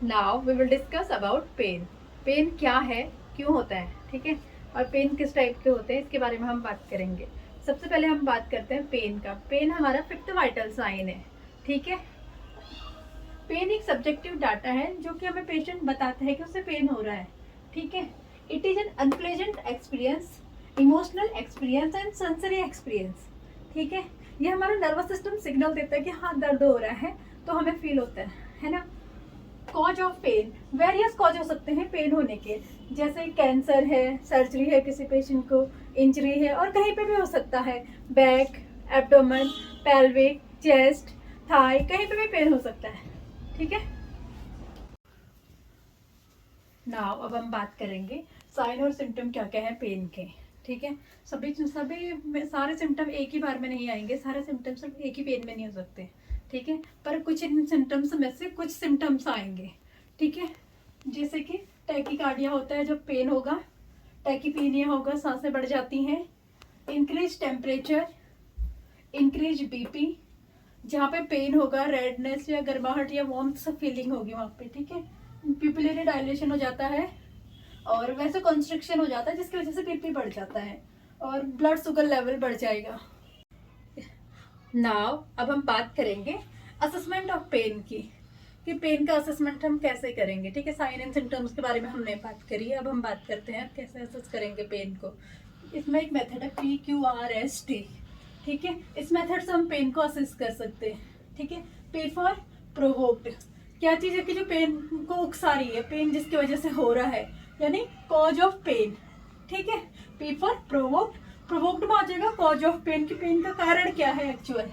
Now we will discuss about pain. Pain क्या है, क्यों होता है, ठीक है, और पेन किस टाइप के होते हैं, इसके बारे में हम बात करेंगे। सबसे पहले हम बात करते हैं पेन का। पेन हमारा फिफ्थ वाइटल साइन है, ठीक है। पेन एक सब्जेक्टिव डाटा है जो कि हमें पेशेंट बताता है कि उसे पेन हो रहा है, ठीक है। It is an unpleasant experience, emotional experience and sensory experience, ठीक है। ये हमारा नर्वस सिस्टम सिग्नल देता है कि हाँ दर्द हो रहा है, तो हमें फील होता है ना। Cause of pain, various cause हो सकते हैं पेन होने के, जैसे कैंसर है, सर्जरी है किसी पेशेंट को, इंजरी है, और कहीं पे भी हो सकता है। Back, abdomen, pelvic, chest, thigh, कहीं पे भी पेन हो सकता है, ठीक है। नाउ अब हम बात करेंगे साइन और सिम्टम क्या क्या है पेन के, ठीक है। सभी सभी सारे सिम्टम एक ही बार में नहीं आएंगे, सारे सिम्टम सिर्फ एक ही पेन में नहीं हो सकते, ठीक है। पर कुछ इन सिम्टम्स में से कुछ सिम्टम्स आएंगे, ठीक है। जैसे कि टैकीकार्डिया होता है जब पेन होगा, टैकीपीनिया होगा, सांसें बढ़ जाती हैं, इंक्रीज टेम्परेचर, इंक्रीज बीपी, जहाँ पे पेन होगा रेडनेस या गर्माहट या वार्मथ फीलिंग होगी वहाँ पे, ठीक है। पिपिलरी डायलेशन हो जाता है, और वैसे कंस्ट्रक्शन हो जाता है जिसकी वजह से बीपी बढ़ जाता है, और ब्लड शुगर लेवल बढ़ जाएगा। नाउ अब हम बात करेंगे असेसमेंट ऑफ पेन की, कि पेन का असेसमेंट हम कैसे करेंगे, ठीक है। साइन एंड सिम्टम्स के बारे में हमने बात करी है, अब हम बात करते हैं कैसे असेस करेंगे पेन को। इसमें एक मेथड है PQRST, ठीक है। इस मेथड से हम पेन को असेस कर सकते हैं, ठीक है। P फॉर प्रोवोक्ड, क्या चीज़ है कि जो पेन को उकसा रही है, पेन जिसकी वजह से हो रहा है, यानी कॉज ऑफ पेन, ठीक है। P फॉर प्रोवोक्ड, प्रोवोक्ड में आ जाएगा कॉज ऑफ पेन, की पेन का कारण क्या है actual.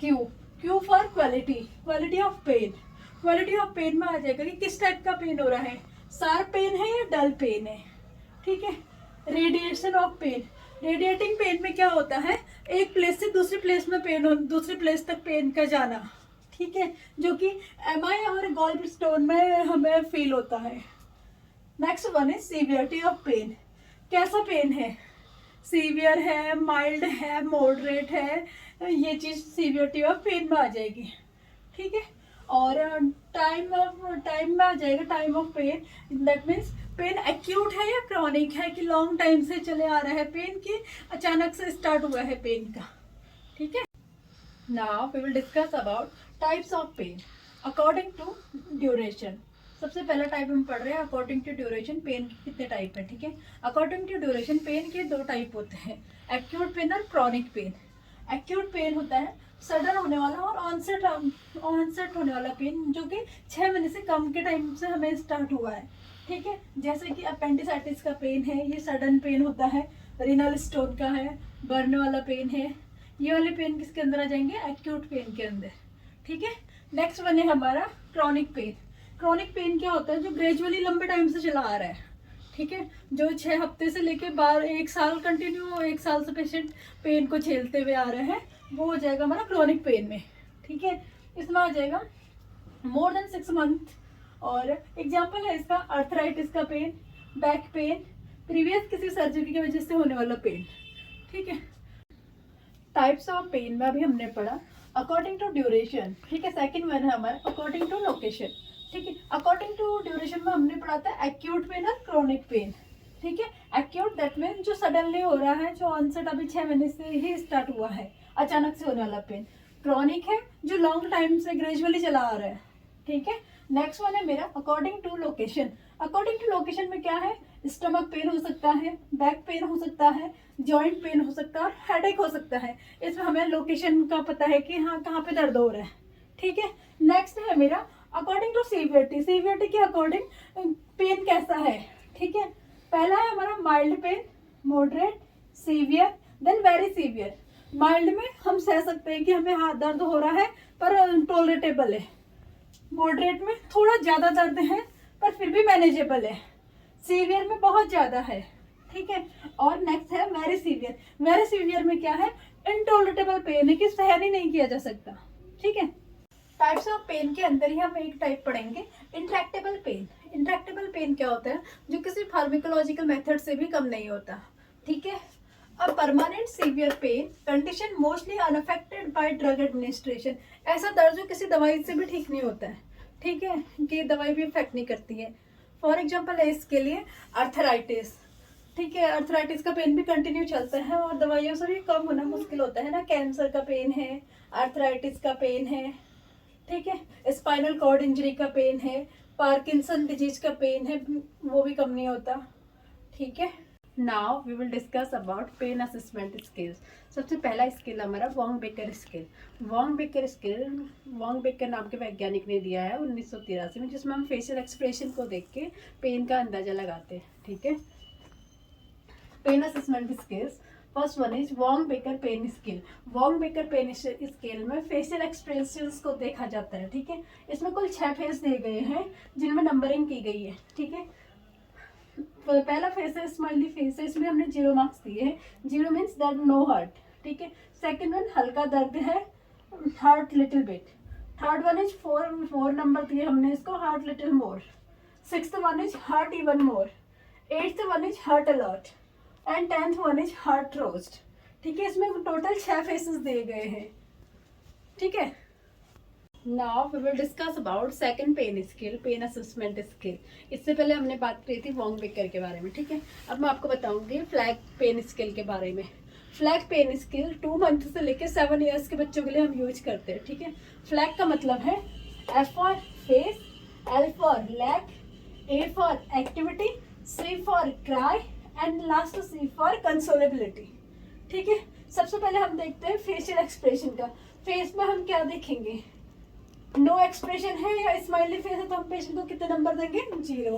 Q, Q for quality, quality of pain, quality of pain में आ जाएगा कि किस टाइप का पेन हो रहा है, शार्प पेन है या डल पेन है, ठीक है। Radiation of pain, radiating pain में क्या होता है, एक प्लेस से दूसरी प्लेस में पेन हो, दूसरी प्लेस तक पेन का जाना, ठीक है, जो कि MI और गॉल स्टोन में हमें फील होता है। नेक्स्ट वन है सीवियरिटी ऑफ पेन, कैसा पेन है, सीवियर है, माइल्ड है, मॉडरेट है, ये चीज सीवियरिटी ऑफ पेन में आ जाएगी, ठीक है। और टाइम में आ जाएगा time of pain, that means pain acute है या क्रॉनिक है, कि लॉन्ग टाइम से चले आ रहा है पेन, की अचानक से स्टार्ट हुआ है पेन का, ठीक है। Now we will discuss about types of pain according to duration. सबसे पहला टाइप हम पढ़ रहे हैं अकॉर्डिंग टू ड्यूरेशन, पेन के कितने टाइप है, ठीक है। अकॉर्डिंग टू ड्यूरेशन पेन के दो टाइप होते हैं, एक्यूट पेन और क्रॉनिक पेन। एक्यूट पेन होता है सडन होने वाला और ऑनसेट होने वाला पेन, जो कि 6 महीने से कम के टाइम से हमें स्टार्ट हुआ है, ठीक है। जैसे कि अपेंडिसाइटिस का पेन है, ये सडन पेन होता है। रीनल स्टोन का है, बर्न वाला पेन है, ये वाले पेन किसके अंदर आ जाएंगे, एक्यूट पेन के अंदर, ठीक है। नेक्स्ट वन है हमारा क्रॉनिक पेन। क्रॉनिक पेन क्या होता है, जो ग्रेजुअली लंबे टाइम से चला आ रहा है, ठीक है। जो 6 हफ्ते से लेके 1 साल कंटिन्यू, 1 साल से पेशेंट पेन को झेलते हुए आ रहे हैं, वो हो जाएगा हमारा क्रॉनिक पेन में, ठीक है। इसमें आ जाएगा मोर देन 6 मंथ। और एग्जाम्पल है इसका अर्थराइटिस का पेन, बैक पेन, प्रीवियस किसी सर्जरी की वजह से होने वाला पेन, ठीक है। टाइप्स ऑफ पेन में अभी हमने पढ़ा अकॉर्डिंग टू ड्यूरेशन, ठीक है। सेकंड वन है हमारा अकॉर्डिंग टू लोकेशन, ठीक है। अकॉर्डिंग टू ड्यूरेशन में हमने पढ़ा था एक्यूट पेन और क्रॉनिक पेन, ठीक है। एक्यूट दैट मीन जो सडनली हो रहा है, जो ऑनसेट अभी 6 महीने से ही स्टार्ट हुआ है, अचानक से होने वाला पेन। क्रॉनिक है जो लॉन्ग टाइम से ग्रेजुअली चला आ रहा है, ठीक है। नेक्स्ट वन है मेरा according to location. According to location में क्या है, स्टमक पेन हो सकता है, बैक पेन हो सकता है, जॉइंट पेन हो सकता है, और हेडेक हो सकता है। इसमें हमें लोकेशन का पता है कि हाँ कहाँ पे दर्द हो रहा है, ठीक है। नेक्स्ट है मेरा अकॉर्डिंग टू सीवियरिटी, सीवियरिटी के अकॉर्डिंग पेन कैसा है, ठीक है। पहला है हमारा mild pain, moderate, severe, then very severe. Mild में हम सह सकते हैं कि हमें हाथ दर्द हो रहा है पर टॉलरेटेबल है, मॉडरेट में थोड़ा ज्यादा दर्द है पर फिर भी मैनेजेबल है, सीवियर में बहुत ज्यादा है, ठीक है। और नेक्स्ट है वेरी सीवियर, वेरी सीवियर में क्या है, इनटॉलरेटेबल पेन है कि सहन ही नहीं किया जा सकता, ठीक है। टाइप्स ऑफ पेन के अंदर ही हम एक टाइप पढ़ेंगे इंट्रैक्टेबल पेन। इंट्रैक्टेबल पेन क्या होता है, जो किसी फार्माकोलॉजिकल मेथड से भी कम नहीं होता, ठीक है। A permanent severe pain condition mostly unaffected bye drug administration, ऐसा दर्द जो किसी दवाई से भी ठीक नहीं होता है, ठीक है, कि दवाई भी इफेक्ट नहीं करती है। फॉर एग्जाम्पल है इसके लिए अर्थराइटिस, ठीक है, अर्थराइटिस का पेन भी कंटिन्यू चलता है और दवाइयों से भी कम होना मुश्किल होता है ना। कैंसर का पेन है, अर्थराइटिस का पेन है, ठीक है, स्पाइनल कॉर्ड इंजरी का पेन है, पार्किंसन डिजीज का पेन है, वो भी कम नहीं होता, ठीक है। Now we will discuss about pain assessment skills. सबसे पहला स्किल हमारा Wong Baker skill. Wong Baker skill Wong Baker नाम के वैज्ञानिक ने दिया है 1983 में, जिसमें हम फेशियल एक्सप्रेशन को देख के पेन का अंदाजा लगाते हैं, ठीक है। Pain assessment skills, first one is Wong Baker pain scale. Wong Baker pain scale में फेशियल एक्सप्रेशंस को देखा जाता है, ठीक है। इसमें कुल 6 फेस दिए गए हैं जिनमें नंबरिंग की गई है, ठीक है। पहला फेस है स्माइली फेस है, इसमें हमने 0 मार्क्स दिए हैं। 0 मीन्स दैट नो हार्ट, ठीक है। सेकेंड वन हल्का दर्द है, heart little bit. Third one is 4 number दिए हमने इसको, heart little more. Sixth one is heart even more. Eighth one is heart alert and 10th one is heart roast, ठीक है। इसमें टोटल 6 फेसेस दिए गए हैं, ठीक है। Now we will discuss about second pain scale, pain assessment scale. इससे पहले हमने बात करी थी वॉन्ग बेकर के बारे में, ठीक है। अब मैं आपको बताऊंगी फ्लैग पेन स्केल के बारे में। फ्लैग पेन स्केल 2 मंथ से लेकर 7 ईयर्स के बच्चों के लिए हम यूज करते हैं, ठीक है। फ्लैग का मतलब है F for face, L for leg, A for activity, C for cry and last C for consolability, ठीक है। सबसे पहले हम देखते हैं फेशियल एक्सप्रेशन का। फेस में हम क्या देखेंगे, नो एक्सप्रेशन है या स्माइली फेस है तो हम पेशेंट को कितने नंबर देंगे, 0,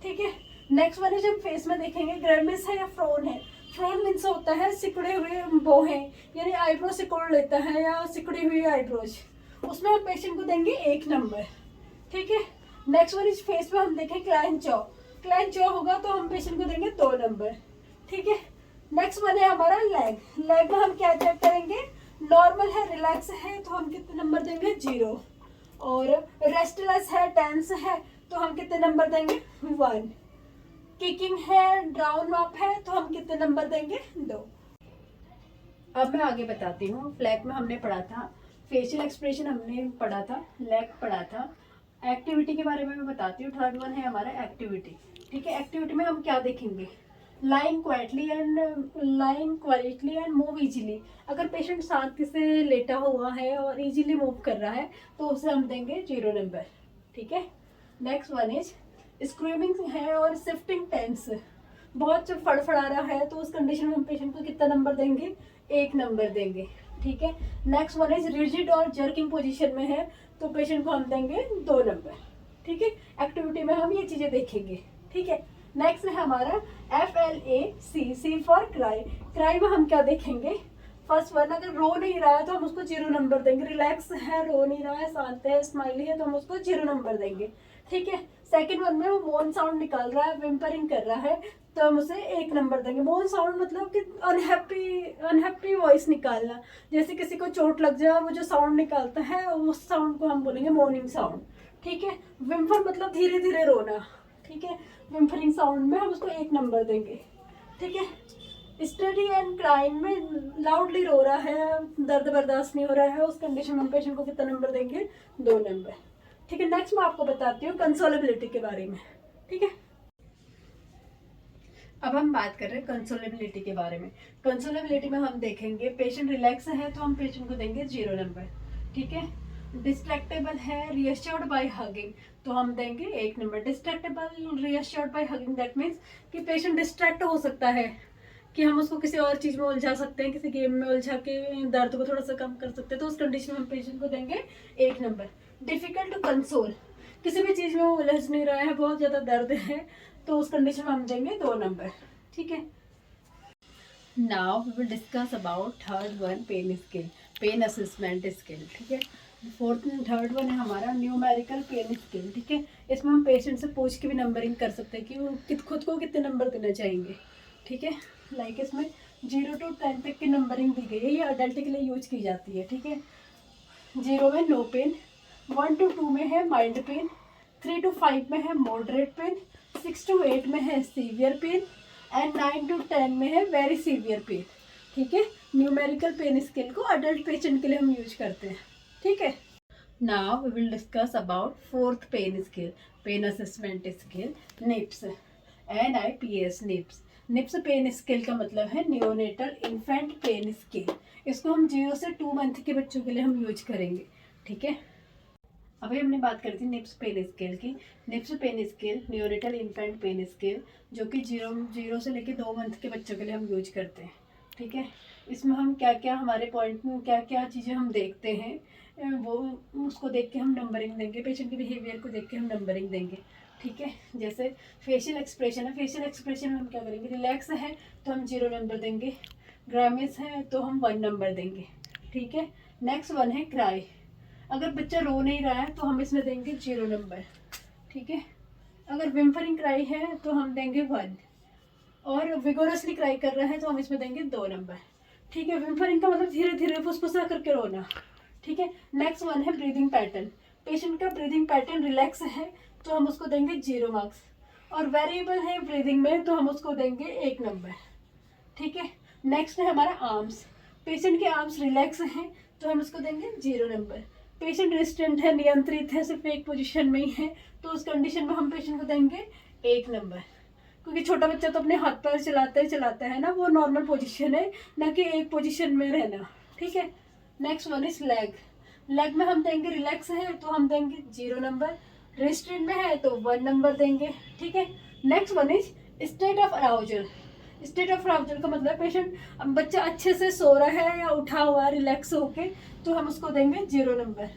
ठीक है। नेक्स्ट वन हम फेस में देखेंगे ग्रेमिस है या फ्रोन है। फ्रोन मीन्स होता है सिकुड़े हुए बो है, यानी आईब्रो सिकुड़ लेता है या सिकुड़ी हुई आईब्रोज, उसमें हम पेशेंट को देंगे 1 नंबर, ठीक है। नेक्स्ट वन इस फेस में हम देखें क्लाइन चॉ, क्लाइन चॉ होगा तो हम पेशेंट को देंगे 2 नंबर, ठीक है। नेक्स्ट वन है हमारा लेग। लेग में हम क्या चेक करेंगे, नॉर्मल है, रिलैक्स है तो हम कितने नंबर देंगे, 0, और रेस्टलेस है, टेंस है तो हम कितने नंबर देंगे, 1। किकिंग है, डाउन अप है तो हम कितने नंबर देंगे, 2। अब मैं आगे बताती हूँ। फ्लैग में हमने पढ़ा था फेशियल एक्सप्रेशन, हमने पढ़ा था, लेग पढ़ा था। एक्टिविटी के बारे में मैं बताती हूँ। थर्ड वन है हमारा एक्टिविटी, ठीक है। एक्टिविटी में हम क्या देखेंगे, lying quietly and move easily. अगर पेशेंट शांति से लेटा हुआ है और इजीली मूव कर रहा है तो उसे हम देंगे 0 नंबर, ठीक है। नेक्स्ट वन इज स्क्रीमिंग है और शिफ्टिंग टेंस, बहुत फड़फड़ा रहा है तो उस कंडीशन में हम पेशेंट को कितना नंबर देंगे, 1 नंबर देंगे, ठीक है। नेक्स्ट वन इज रिजिड और जर्किंग पोजीशन में है तो पेशेंट को हम देंगे 2 नंबर, ठीक है। एक्टिविटी में हम ये चीजें देखेंगे, ठीक है। नेक्स्ट है हमारा FLAC, C for cry. Cry में हम क्या देखेंगे, फर्स्ट वन अगर रो नहीं रहा है तो हम उसको 0 नंबर देंगे, रिलैक्स है, रो नहीं रहा है, शांत है, स्माइली है तो हम उसको 0 नंबर देंगे, ठीक है। सेकंड वन में वो मोन साउंड निकाल रहा है, विम्परिंग कर रहा है तो हम उसे 1 नंबर देंगे। मोन साउंड मतलब कि अनहैप्पी वॉइस निकालना, जैसे किसी को चोट लग जाए वो जो साउंड निकालता है उस साउंड को हम बोलेंगे मोर्निंग साउंड, ठीक है। विम्पर मतलब धीरे धीरे रोना, ठीक है। विम्परिंग साउंड में हम उसको 1 नंबर देंगे, ठीक है। स्टडी एंड क्राइम में लाउडली रो रहा है, दर्द बर्दाश्त नहीं हो रहा है, उस कंडीशन में हम पेशेंट को कितना नंबर देंगे, 2 नंबर, ठीक है। नेक्स्ट मैं आपको बताती हूँ कंसोलेबिलिटी के बारे में, ठीक है। अब हम बात कर रहे हैं कंसोलेबिलिटी के बारे में। कंसोलेबिलिटी में हम देखेंगे पेशेंट रिलैक्स है तो हम पेशेंट को देंगे 0 नंबर, ठीक है। डिस्ट्रैक्टेबल है, रियश्योर्ड बाय हगिंग तो हम देंगे 1 number. Distractable reassured by hugging that means कि पेशेंट डिस्ट्रैक्ट हो सकता है, कि हम उसको किसी और चीज़ में उलझा सकते हैं, किसी गेम में उलझा के दर्द को थोड़ा सा कम कर सकते हैं, तो उस कंडीशन में हम पेशेंट को देंगे 1 नंबर। डिफिकल्ट टू कंसोल, किसी भी चीज़ में वो उलझ नहीं रहा है, बहुत ज़्यादा दर्द है तो उस कंडीशन में हम देंगे 2 नंबर, ठीक है। Now we will discuss about third one pain scale, pain assessment scale, ठीक है। थर्ड वन है हमारा न्यूमेरिकल पेन स्केल, ठीक है। इसमें हम पेशेंट से पूछ के भी नंबरिंग कर सकते हैं कि वो खुद को कितने नंबर देना चाहेंगे, ठीक है। लाइक इसमें 0 to 10 तक की नंबरिंग दी गई है, ये अडल्ट के लिए यूज की जाती है, ठीक है। 0 में नो पेन, 1 to 2 में है माइल्ड पेन, 3 to 5 में है मॉडरेट पेन, 6 to 8 में है सीवियर पेन एंड 9 to 10 में है वेरी सीवियर पेन, ठीक है। न्यूमेरिकल पेन स्केल को अडल्ट पेशेंट के लिए हम यूज करते हैं, ठीक है। Now we will discuss about fourth pain skill, pain assessment skill, NIPS, NIPS, NIPS. NIPS pain scale का मतलब है नियोनेटल इन्फेंट पेन स्केल। इसको हम 0 से 2 मंथ के बच्चों के लिए हम यूज करेंगे, ठीक है। अभी हमने बात करी थी निप्स पेन स्केल की। NIPS pain scale neonatal infant pain scale, जो कि 0 से लेकर 2 मंथ के बच्चों के लिए हम यूज करते हैं, ठीक है। इसमें हम क्या क्या हमारे पॉइंट में क्या क्या चीज़ें हम देखते हैं, वो उसको देख के हम नंबरिंग देंगे, पेशेंट के बिहेवियर को देख के हम नंबरिंग देंगे, ठीक है। जैसे फेशियल एक्सप्रेशन है, फेशियल एक्सप्रेशन में हम क्या करेंगे, रिलैक्स है तो हम 0 नंबर देंगे, ग्रामिस है तो हम 1 नंबर देंगे, ठीक है। नेक्स्ट वन है क्राई। अगर बच्चा रो नहीं रहा है तो हम इसमें देंगे 0 नंबर, ठीक है। अगर विम्फरिंग क्राई है तो हम देंगे 1, और विगोरसली क्राई कर रहा है तो हम इसमें देंगे 2 नंबर, ठीक है। विम्फरिंग का मतलब धीरे धीरे फुसफुसा करके रोना, ठीक है। नेक्स्ट वन है ब्रीदिंग पैटर्न। पेशेंट का ब्रीदिंग पैटर्न रिलैक्स है तो हम उसको देंगे 0 मार्क्स, और वेरिएबल है ब्रीदिंग में तो हम उसको देंगे 1 नंबर, ठीक है। नेक्स्ट है हमारा आर्म्स। पेशेंट के आर्म्स रिलैक्स हैं तो हम उसको देंगे 0 नंबर। पेशेंट रेस्टेंट है, नियंत्रित है, सिर्फ एक पोजीशन में ही है तो उस कंडीशन में हम पेशेंट को देंगे 1 नंबर, क्योंकि छोटा बच्चा तो अपने हाथ पैर चलाता है ना, वो नॉर्मल पोजीशन है, ना कि एक पोजीशन में रहना, ठीक है। Next one is leg. Leg में हम देंगे रिलैक्स है तो हम देंगे 0 नंबर, रेस्ट्रेंट में है तो 1 नंबर देंगे, ठीक है। Next one is state of arousal. State of arousal का मतलब पेशेंट, बच्चा अच्छे से सो रहा है या उठा हुआ है रिलैक्स होके तो हम उसको देंगे 0 नंबर।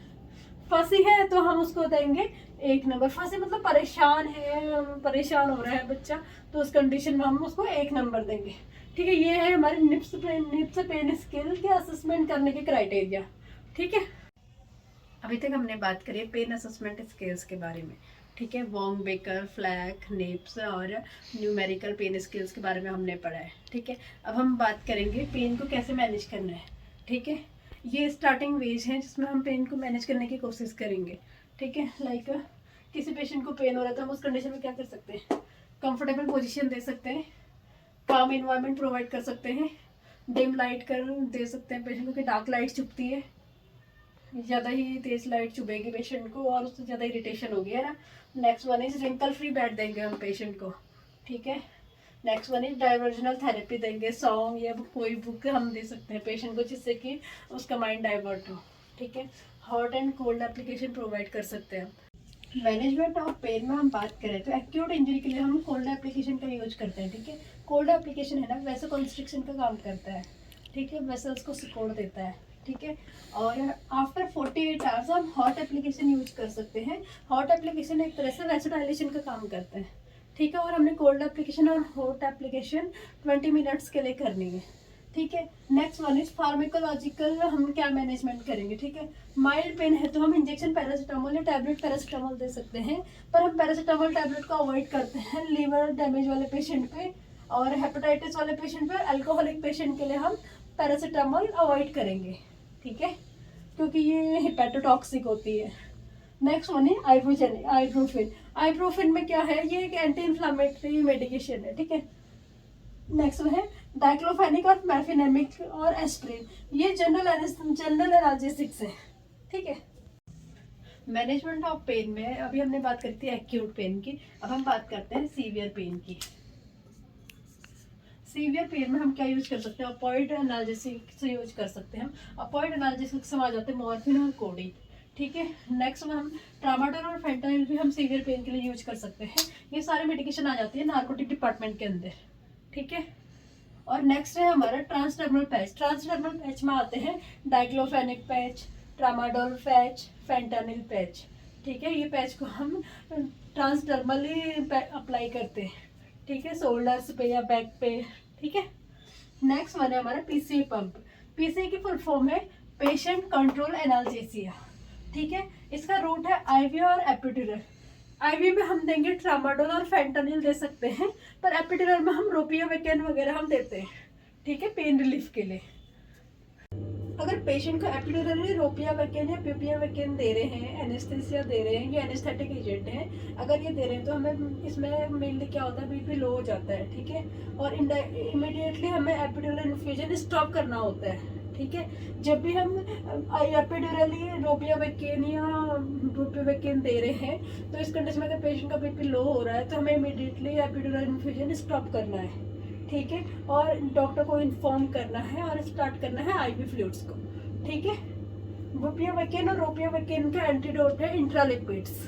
फंसी है तो हम उसको देंगे 1 नंबर। फंसी मतलब परेशान है, परेशान हो रहा है बच्चा, तो उस कंडीशन में हम उसको 1 नंबर देंगे, ठीक है। ये है हमारे निप्स पेन स्केल के असेसमेंट करने के क्राइटेरिया, ठीक है। अभी तक हमने बात करी है पेन असेसमेंट स्केल्स के बारे में, ठीक है। वॉन्ग बेकर, फ्लैक, निप्स और न्यूमेरिकल पेन स्केल्स के बारे में हमने पढ़ा है, ठीक है। अब हम बात करेंगे पेन को कैसे मैनेज करना है, ठीक है। ये स्टार्टिंग वेज है जिसमें हम पेन को मैनेज करने की कोशिश करेंगे, ठीक है। लाइक किसी पेशेंट को पेन हो रहा है तो हम उस कंडीशन में क्या कर सकते हैं, कंफर्टेबल पोजीशन दे सकते हैं, काम इन्वायरमेंट प्रोवाइड कर सकते हैं, डिम लाइट कर दे सकते हैं पेशेंट को, कि डार्क लाइट चुभती है, ज़्यादा ही तेज लाइट चुभेगी पेशेंट को और उससे ज़्यादा इरिटेशन होगी, है ना। Next one is wrinkle free bed देंगे हम पेशेंट को, ठीक है। Next one is diversional therapy देंगे, सॉन्ग या कोई बुक हम दे सकते हैं पेशेंट को जिससे कि उसका माइंड डाइवर्ट हो, ठीक है। Hot and cold application provide कर सकते हैं। मैनेजमेंट ऑफ पेन में हम बात करें तो एक्यूट इंजरी के लिए हम कोल्ड एप्लीकेशन का यूज करते हैं, ठीक है। कोल्ड एप्लीकेशन है ना, वैसे कॉन्स्ट्रिक्शन का काम करता है, ठीक है, वेसल्स को सिकोड़ देता है, ठीक है। और आफ्टर 48 आवर्स हम हॉट एप्लीकेशन यूज कर सकते हैं। हॉट एप्लीकेशन एक तरह से वैसोडाइलेशन का काम करता है, ठीक है। और हमने कोल्ड एप्लीकेशन और हॉट एप्लीकेशन 20 मिनट्स के लिए करनी है, ठीक है। नेक्स्ट वन इज फार्मेकोलॉजिकल, हम क्या मैनेजमेंट करेंगे, ठीक है। माइल्ड पेन है तो हम इंजेक्शन पैरासीटामोल या टैबलेट पैरासीटामोल दे सकते हैं, पर हम पैरासीटामोल टैबलेट को अवॉइड करते हैं लीवर डैमेज वाले पेशेंट पे, और हेपेटाइटिस वाले पेशेंट पे, अल्कोहलिक पेशेंट के लिए हम पैरासीटामोल अवॉइड करेंगे, ठीक है, क्योंकि ये हिपेटोटॉक्सिक होती है। नेक्स्ट वन है आइब्रोफिन। आइब्रोफिन में क्या है, ये एक एंटी इन्फ्लामेटरी मेडिकेशन है, ठीक है। नेक्स्ट है डाइक्लोफेनिक और मैफिनेमिक और एस्प्रिन, ये जनरल एनाल्जेसिक्स है, ठीक है। मैनेजमेंट ऑफ पेन में अभी हमने बात करी थी एक्यूट पेन की, अब हम बात करते हैं सीवियर पेन की। सीवियर पेन में हम क्या यूज कर सकते हैं, ऑपोइड एनाल्जेसिक से यूज कर सकते हैं हम। ऑपोइड एनाल्जेसिक से आ जाते हैं मॉर्फिन और कोडीन, ठीक है। नेक्स्ट में हम ट्रामाडोल और फेंटानिल भी हम सीवियर पेन के लिए यूज कर सकते हैं। ये सारी मेडिकेशन आ जाती है नार्कोटिक डिपार्टमेंट के अंदर, ठीक है। और नेक्स्ट है हमारा ट्रांसडर्मल पैच। ट्रांसडर्मल पैच में आते हैं diclofenac patch, tramadol patch, fentanyl patch, ठीक है। ये पैच को हम ट्रांसडर्मली अप्लाई करते हैं, ठीक है, शोल्डर्स पे या बैक पे, ठीक है। नेक्स्ट वन है हमारा पीसीए पंप। पीसीए की फुल फॉर्म है पेशेंट कंट्रोल एनाल्जेसिया, ठीक है। इसका रूट है आईवी और एपिड्यूरल। आईवी में हम देंगे ट्रामाडोल और फेंटानिल दे सकते हैं, पर एपिड्यूरल में हम रोपियावेकेन वगैरह हम देते हैं, ठीक है, पेन रिलीफ के लिए। अगर पेशेंट को एपिड्यूरली रोपियावेकेन या प्यूपियावेकेन दे रहे हैं, एनेस्थीसिया दे रहे हैं, ये एनेस्थेटिक एजेंट है, अगर ये दे रहे हैं तो हमें इसमें मेनली क्या होता है, बीपी लो हो जाता है, ठीक है। और इमीडिएटली हमें एपिड्यूरल इन्फ्यूजन स्टॉप करना होता है, ठीक है। जब भी हम एपिड्यूरली रोपियावेकेन या बुपिवेकेन दे रहे हैं तो इस कंडीशन में अगर पेशेंट का बीपी लो हो रहा है तो हमें इमीडिएटली एपिड्यूरल इन्फ्यूजन स्टॉप करना है, ठीक है, और डॉक्टर को इन्फॉर्म करना है और स्टार्ट करना है आईवी फ्लूइड्स को, ठीक है। बुपियावेकेन और रोपियावेकेन का एंटीडोट है इंट्रालिपिड्स।